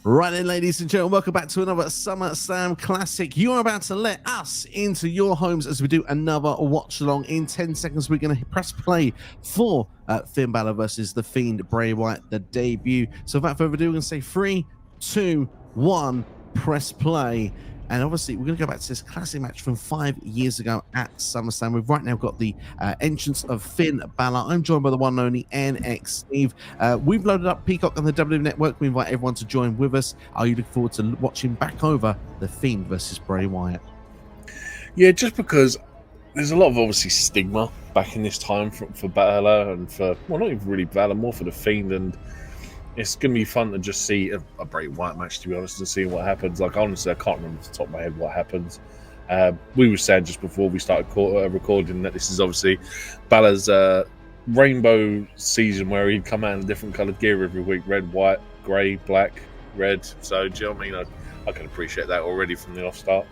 Right then, ladies and gentlemen, welcome back to another SummerSlam Classic. You are about to let us into your homes as we do another watch-along. In 10 seconds, we're going to press play for Finn Balor versus the Fiend Bray Wyatt, the debut. So without further ado, we're going to say 3, 2, 1, press play. And obviously, we're going to go back to this classic match from 5 years ago at SummerSlam. We've right now got the entrance of Finn Balor. I'm joined by the one and only NX Steve. We've loaded up Peacock on the WWE Network. We invite everyone to join with us. Are you looking forward to watching back over the Fiend versus Bray Wyatt? Yeah, just because there's a lot of obviously stigma back in this time for Balor and for, well, not even really Balor, more for the Fiend, and it's going to be fun to just see a Bray Wyatt match, to be honest, and see what happens. Like, honestly, I can't remember off the top of my head what happens. We were saying just before we started recording that this is obviously Balor's rainbow season where he'd come out in different coloured gear every week: red, white, grey, black, red. So, do you know what I mean? I can appreciate that already from the off-start.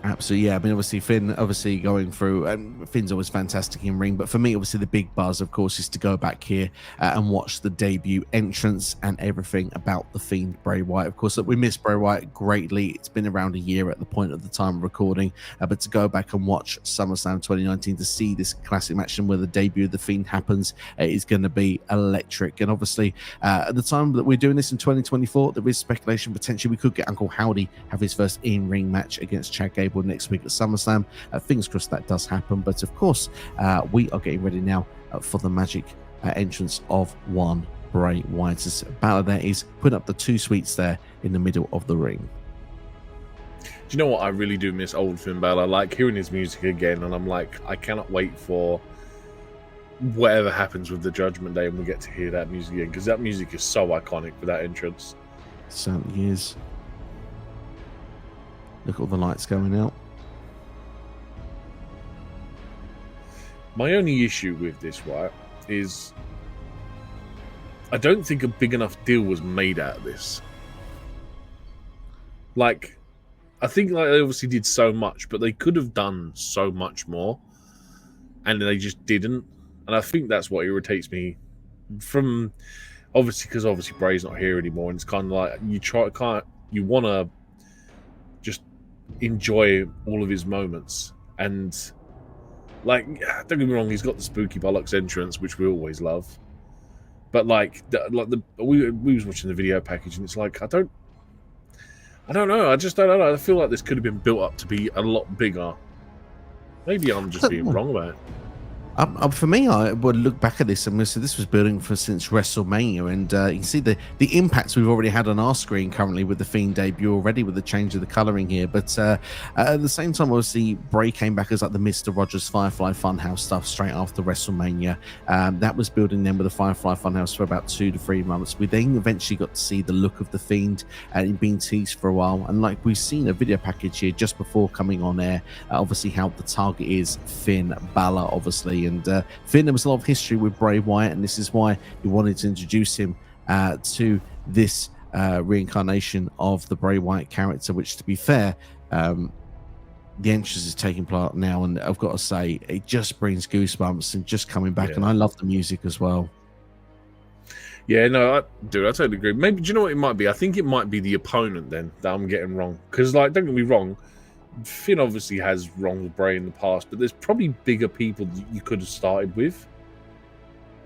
Absolutely, yeah. I mean, obviously, Finn, going through, Finn's always fantastic in ring, but for me, obviously, the big buzz, of course, is to go back here and watch the debut entrance and everything about the Fiend Bray Wyatt. Of course, we miss Bray Wyatt greatly. It's been around a year at the point of the time of recording, but to go back and watch SummerSlam 2019 to see this classic match and where the debut of the Fiend happens is going to be electric. And obviously, at the time that we're doing this in 2024, there is speculation potentially we could get Uncle Howdy have his first in-ring match against Chad Gable next week at SummerSlam. Fingers crossed that does happen, but of course we are getting ready now for the magic entrance of one Bray Wyatt. As Balor there is putting up the two sweets there in the middle of the ring. Do you know what? I really do miss old Finn Balor. I like hearing his music again, and I'm like, I cannot wait for whatever happens with the Judgment Day and we get to hear that music again, because that music is so iconic for that entrance. It certainly is. Look at all the lights going out. My only issue with this, right, is I don't think a big enough deal was made out of this. Like, I think like they obviously did so much, but they could have done so much more, and they just didn't. And I think that's what irritates me from, obviously, because obviously Bray's not here anymore, and it's kind of like you want to just enjoy all of his moments. And like, don't get me wrong, he's got the spooky bollocks entrance, which we always love, but we was watching the video package, and it's like, I don't know, I just don't know. I feel like this could have been built up to be a lot bigger. Maybe I'm just being wrong about it. For me, I would look back at this and say this was building for since WrestleMania, and you can see the impacts we've already had on our screen currently with the Fiend debut already, with the change of the colouring here. But at the same time, obviously, Bray came back as like the Mr. Rogers Firefly Funhouse stuff straight after WrestleMania. That was building then with the Firefly Funhouse for about 2 to 3 months. We then eventually got to see the look of the Fiend and being teased for a while. And like we've seen a video package here just before coming on air, obviously how the target is Finn Balor, obviously. And Finn, there was a lot of history with Bray Wyatt, and this is why he wanted to introduce him to this reincarnation of the Bray Wyatt character, which, to be fair, the entrance is taking place now, and I've got to say, it just brings goosebumps and just coming back, and I love the music as well. Yeah, no, I totally agree. Maybe, do you know what it might be? I think it might be the opponent then that I'm getting wrong. Because, like, don't get me wrong, Finn obviously has wronged Bray in the past, but there's probably bigger people that you could have started with.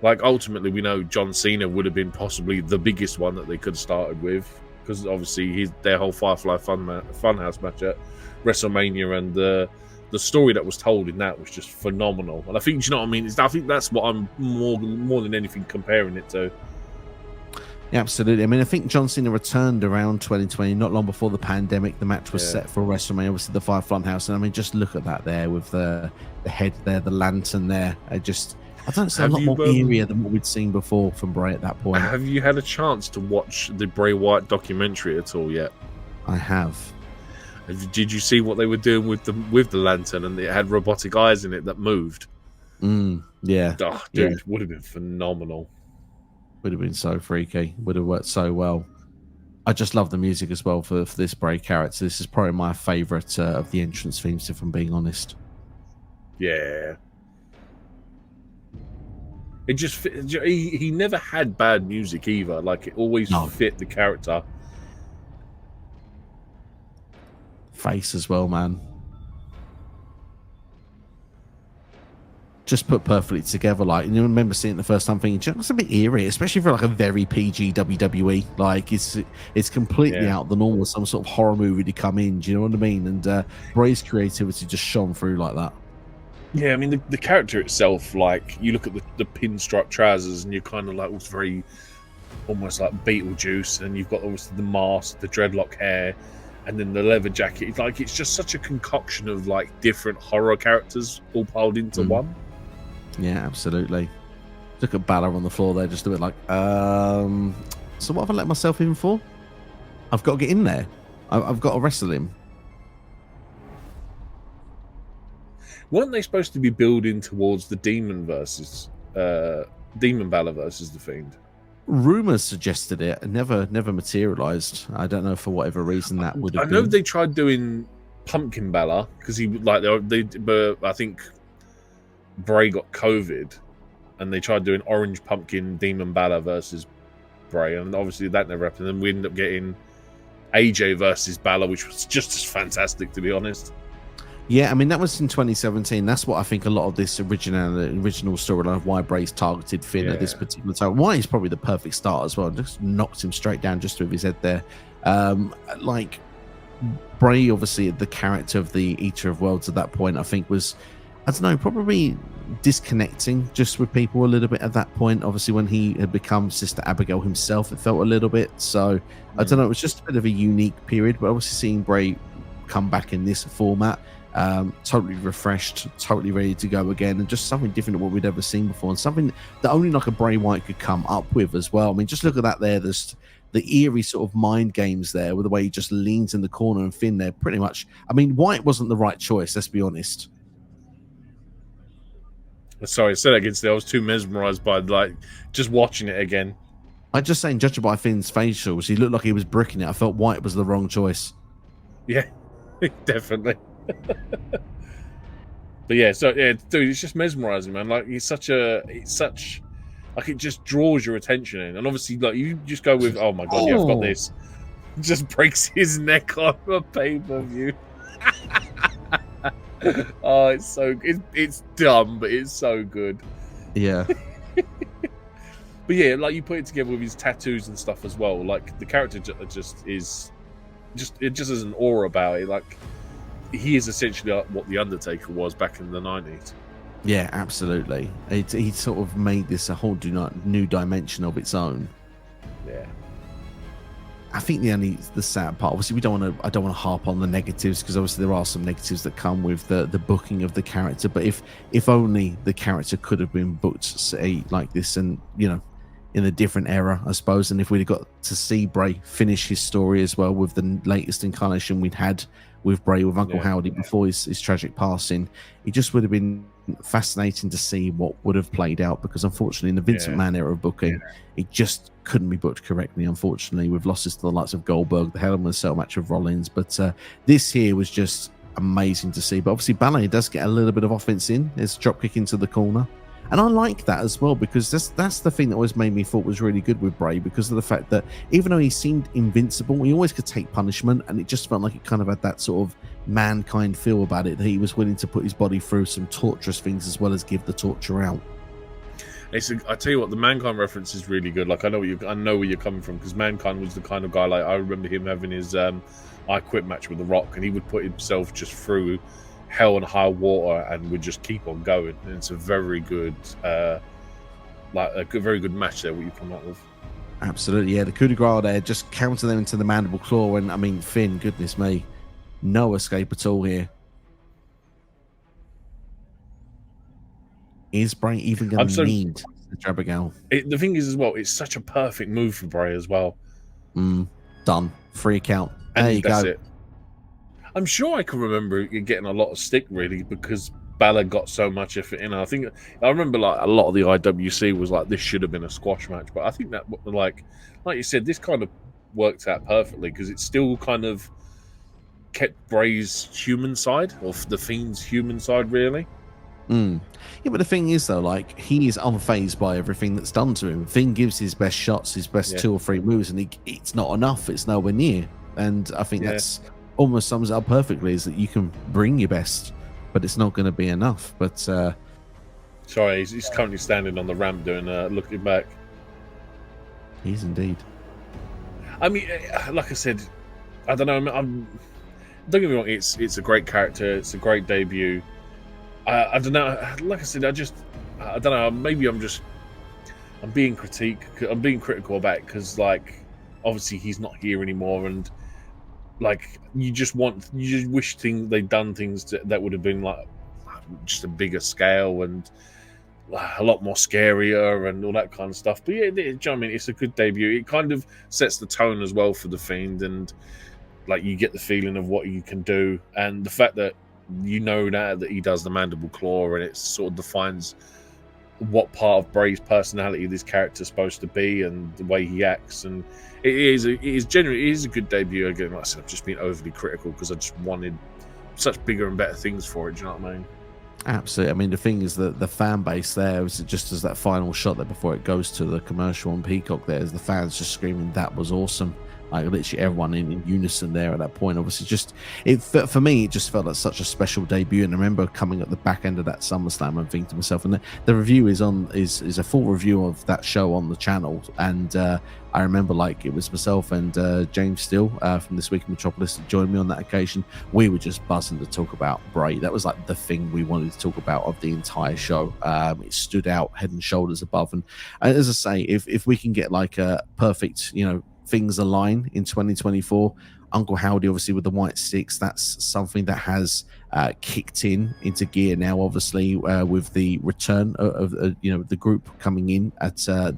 Like, ultimately, we know John Cena would have been possibly the biggest one that they could have started with, because obviously their whole Firefly Funhouse match at WrestleMania, and the story that was told in that was just phenomenal. And I think, do you know what I mean? I think that's what I'm more than anything comparing it to. Yeah, absolutely. I mean, I think John Cena returned around 2020, not long before the pandemic. The match was set for WrestleMania, obviously the Firefly Funhouse. And I mean, just look at that there with the head there, the lantern there. I don't know, it's a lot more eerier than what we'd seen before from Bray at that point. Have you had a chance to watch the Bray Wyatt documentary at all yet? I have. Did you see what they were doing with the lantern, and it had robotic eyes in it that moved? Yeah. Oh, dude, would have been phenomenal. Would have been so freaky. Would have worked so well. I just love the music as well for this Bray character. This is probably my favourite of the entrance themes, if I'm being honest. Yeah. It just he never had bad music either. Like it always fit the character. Face as well, man. Just put perfectly together. Like, you remember seeing it the first time thinking, it's a bit eerie, especially for like a very PG WWE. Like, it's completely out of the normal. Some sort of horror movie to come in. Do you know what I mean? And Bray's creativity just shone through like that. Yeah, I mean the character itself. Like, you look at the pinstripe trousers, and you're kind of like, it's very almost like Beetlejuice. And you've got obviously the mask, the dreadlock hair, and then the leather jacket. It's just such a concoction of like different horror characters all piled into one. Yeah, absolutely. Look at Balor on the floor there, just a bit like, so what have I let myself in for? I've got to get in there. I've got to wrestle him. Weren't they supposed to be building towards the Demon Balor versus the Fiend? Rumors suggested it, and never materialized. I don't know for whatever reason that would have been. I know they tried doing Pumpkin Balor because he like but I think Bray got COVID, and they tried doing Orange Pumpkin Demon Balor versus Bray, and obviously that never happened. And we ended up getting AJ versus Balor, which was just as fantastic, to be honest. Yeah, I mean, that was in 2017. That's what I think a lot of this original storyline of why Bray's targeted Finn at this particular time. Why he's probably the perfect start as well. Just knocked him straight down just with his head there. Like, Bray, obviously, the character of the Eater of Worlds at that point, I think was, I don't know, probably disconnecting just with people a little bit at that point. Obviously, when he had become Sister Abigail himself, it felt a little bit. So, I don't know, it was just a bit of a unique period. But obviously, seeing Bray come back in this format, totally refreshed, totally ready to go again, and just something different to what we'd ever seen before, and something that only like a Bray Wyatt could come up with as well. I mean, just look at that there. There's the eerie sort of mind games there with the way he just leans in the corner, and Finn there pretty much. I mean, Wyatt wasn't the right choice, let's be honest. Sorry, I said against it. I was too mesmerized by like just watching it again. I'm just saying, judging by Finn's facials, he looked like he was bricking it. I felt Wyatt was the wrong choice. Yeah, definitely. But yeah, so yeah, dude, it's just mesmerizing, man. Like it's such like it just draws your attention in, and obviously, like you just go with, oh my god, yeah, I've got this. It just breaks his neck on a pay-per-view. Oh, it's so it's dumb, but it's so good. Yeah. But yeah, like you put it together with his tattoos and stuff as well. Like the character just has an aura about it. Like he is essentially what the Undertaker was back in the 90s. Yeah, absolutely. He sort of made this a whole new dimension of its own. Yeah. I think the sad part, obviously, I don't want to harp on the negatives, because obviously there are some negatives that come with the booking of the character. But if only the character could have been booked, say, like this, and in a different era, I suppose. And if we'd got to see Bray finish his story as well with the latest incarnation we'd had with Bray, with Uncle Howdy before his tragic passing, it just would have been fascinating to see what would have played out, because unfortunately in the Vince McMahon era of booking, it just couldn't be booked correctly, unfortunately, with losses to the likes of Goldberg, the Hell in a Cell match of Rollins. But this here was just amazing to see. But obviously Balor does get a little bit of offense in. There's a drop kick into the corner. And I like that as well, because that's the thing that always made me thought was really good with Bray, because of the fact that even though he seemed invincible, he always could take punishment, and it just felt like it kind of had that sort of mankind feel about it, that he was willing to put his body through some torturous things as well as give the torture out. I tell you what, the Mankind reference is really good. Like I know where you're coming from, because Mankind was the kind of guy, like I remember him having his I Quit match with The Rock, and he would put himself just through hell and high water and would just keep on going. And it's a very good very good match there, what you come up with. Absolutely, yeah. The coup de grace there, just counter them into the mandible claw, and I mean, Finn, goodness me, no escape at all here. Is Bray even going to need the Abigail? The thing is as well, it's such a perfect move for Bray as well. Done. Free count. There you go. It. I'm sure I can remember getting a lot of stick, really, because Balor got so much effort in. I remember like a lot of the IWC was like, this should have been a squash match, but I think that, like you said, this kind of worked out perfectly, because it still kind of kept Bray's human side, or the Fiend's human side, really. Mm. Yeah, but the thing is, though, like he is unfazed by everything that's done to him. Finn gives his best shots, his best Yeah, 2 or 3 moves, and it's not enough. It's nowhere near. And I think yeah. that's almost sums it up perfectly: is that you can bring your best, but it's not going to be enough. But Sorry, he's currently standing on the ramp doing looking back. he's indeed. I mean, like I said, I don't know. Don't get me wrong. It's a great character. It's a great debut. I don't know. Like I said, I don't know. Maybe I'm being critical about it because, like, obviously he's not here anymore, and like you just wish they'd done things that would have been like just a bigger scale and a lot more scarier and all that kind of stuff. But yeah, do you know what I mean? It's a good debut. It kind of sets the tone as well for the Fiend, and like you get the feeling of what you can do, and the fact that you know now that he does the mandible claw, and it sort of defines what part of Bray's personality this character is supposed to be and the way he acts. And it is a good debut. Again, like I said, I've just been overly critical because I just wanted such bigger and better things for it. Do you know what I mean? Absolutely. I mean, the thing is that the fan base there was just as that final shot there before it goes to the commercial on Peacock. There is the fans just screaming, "That was awesome!" Like literally everyone in unison there at that point. Obviously, just for me, it just felt like such a special debut. And I remember coming at the back end of that SummerSlam and thinking to myself, and the review is a full review of that show on the channel. And I remember like it was myself and James Steele from This Week in Metropolis that joined me on that occasion. We were just buzzing to talk about Bray. That was like the thing we wanted to talk about of the entire show. It stood out head and shoulders above. And as I say, if we can get like a perfect, things align in 2024. Uncle Howdy, obviously with the white sticks, that's something that has kicked into gear now. Obviously, with the return of the group coming in at I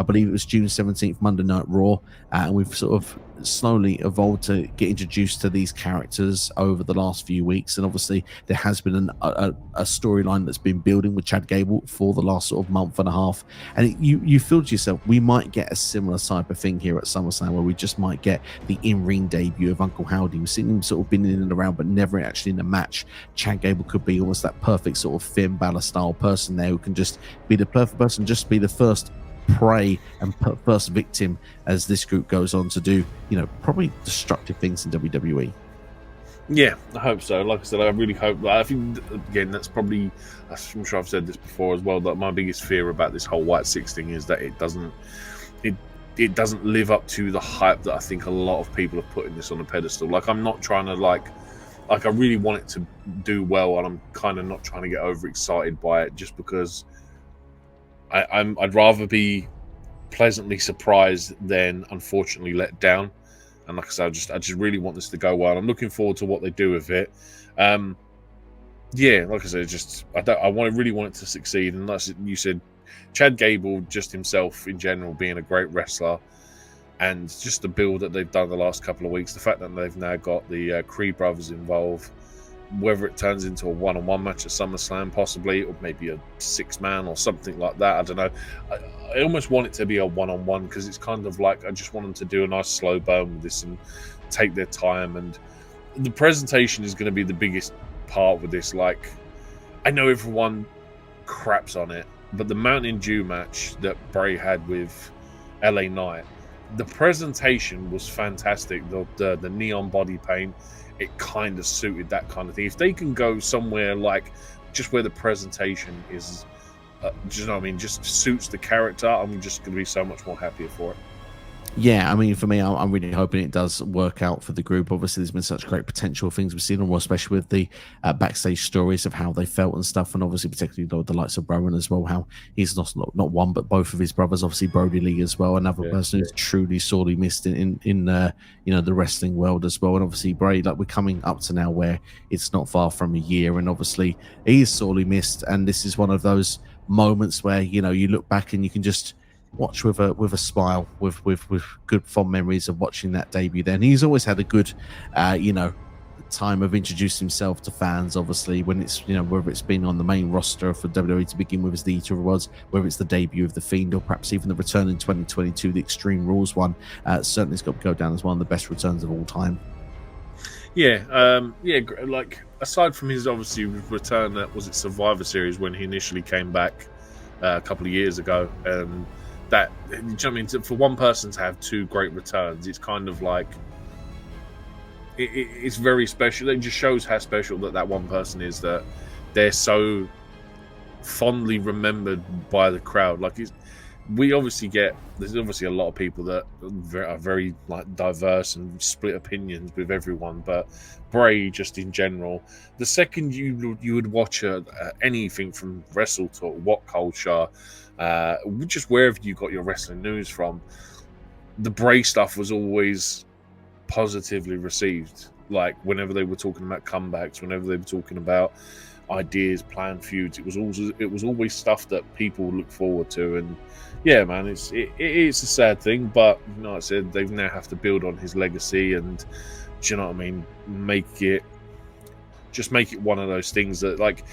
believe it was June 17th Monday Night Raw, and we've sort of slowly evolved to get introduced to these characters over the last few weeks. And obviously, there has been a storyline that's been building with Chad Gable for the last sort of month and a half. And you feel to yourself, we might get a similar type of thing here at SummerSlam, where we just might get the in-ring debut of Uncle Howdy. We've seen him sort of been in and around, but never actually in a match. Chad Gable could be almost that perfect sort of Finn Balor style person there, who can just be the perfect person, just be the first prey and first victim as this group goes on to do, probably destructive things in WWE. Yeah, I hope so. Like I said, I really hope. I think again, that's probably. I'm sure I've said this before as well. That my biggest fear about this whole White Six thing is that it doesn't live up to the hype that I think a lot of people have put in this on a pedestal. Like I'm not trying to like I really want it to do well, and I'm kind of not trying to get overexcited by it just because I'd rather be pleasantly surprised than unfortunately let down. And like I said, I just really want this to go well. I'm looking forward to what they do with it. Yeah, like I said, I really want it to succeed. And like you said, Chad Gable, just himself in general, being a great wrestler, and just the build that they've done the last couple of weeks, the fact that they've now got the Creed brothers involved, whether it turns into a one-on-one match at SummerSlam possibly, or maybe a 6-man or something like that, I don't know. I almost want it to be a one-on-one because it's kind of like I just want them to do a nice slow burn with this and take their time. And the presentation is going to be the biggest part with this. Like, I know everyone craps on it, but the Mountain Dew match that Bray had with LA Knight, the presentation was fantastic. The neon body paint, it kind of suited that kind of thing. If they can go somewhere like just where the presentation is, just suits the character, I'm just going to be so much more happier for it. Yeah, I mean, for me, I'm really hoping it does work out for the group. Obviously, there's been such great potential things we've seen, especially with the backstage stories of how they felt and stuff, and obviously particularly the likes of Rowan as well, how he's not one but both of his brothers, obviously Brody Lee as well, another person who's truly sorely missed in the wrestling world as well. And obviously Bray, like we're coming up to now where it's not far from a year, and obviously he is sorely missed. And this is one of those moments where you look back and you can just watch with a smile, with good fond memories of watching that debut. Then he's always had a good time of introducing himself to fans, obviously, when it's whether it's been on the main roster for WWE to begin with as the Eater was, whether it's the debut of the Fiend, or perhaps even the return in 2022, the Extreme Rules one. Certainly it's got to go down as one of the best returns of all time. Yeah, like aside from his obviously return at was it Survivor Series when he initially came back a couple of years ago, that do you know what I mean? For one person to have two great returns, it's kind of like it's very special. It just shows how special that one person is, that they're so fondly remembered by the crowd. Like we obviously there's obviously a lot of people that are very like diverse and split opinions with everyone, but Bray just in general, the second you would watch anything from Wrestle Talk, What Culture, just wherever you got your wrestling news from, the Bray stuff was always positively received. Like whenever they were talking about comebacks, whenever they were talking about ideas, planned feuds, it was always stuff that people look forward to. And yeah, man, it's a sad thing, but you know, like I said, they now have to build on his legacy, and do you know what I mean? Make it one of those things that, like,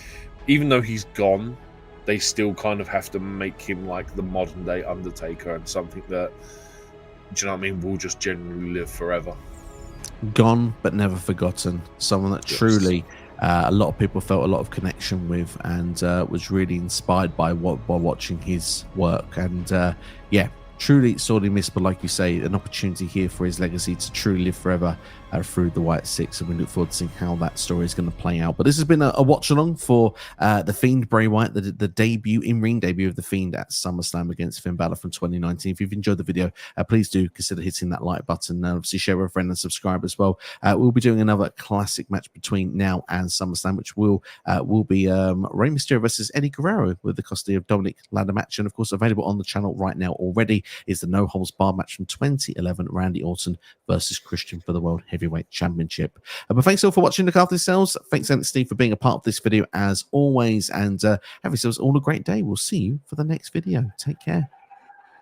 even though he's gone, they still kind of have to make him like the modern day Undertaker, and something that, do you know what I mean, will just generally live forever. Gone but never forgotten. Someone that truly a lot of people felt a lot of connection with, and was really inspired by watching his work. And yeah, truly sorely missed, but like you say, an opportunity here for his legacy to truly live forever through the Wyatt Six, and we look forward to seeing how that story is going to play out. But this has been a watch along for the Fiend Bray Wyatt, the debut, in-ring debut of the Fiend at SummerSlam against Finn Balor from 2019. If you've enjoyed the video, please do consider hitting that like button, and obviously share with a friend and subscribe as well. We'll be doing another classic match between now and SummerSlam, which will be Rey Mysterio versus Eddie Guerrero, with the custody of Dominic ladder match. And of course, available on the channel right now already is the no holds bar match from 2011, Randy Orton versus Christian for the World Heavyweight Championship. But thanks all for watching. Look after yourselves. Thanks, Steve, for being a part of this video as always, and have yourselves all a great day. We'll see you for the next video. Take care.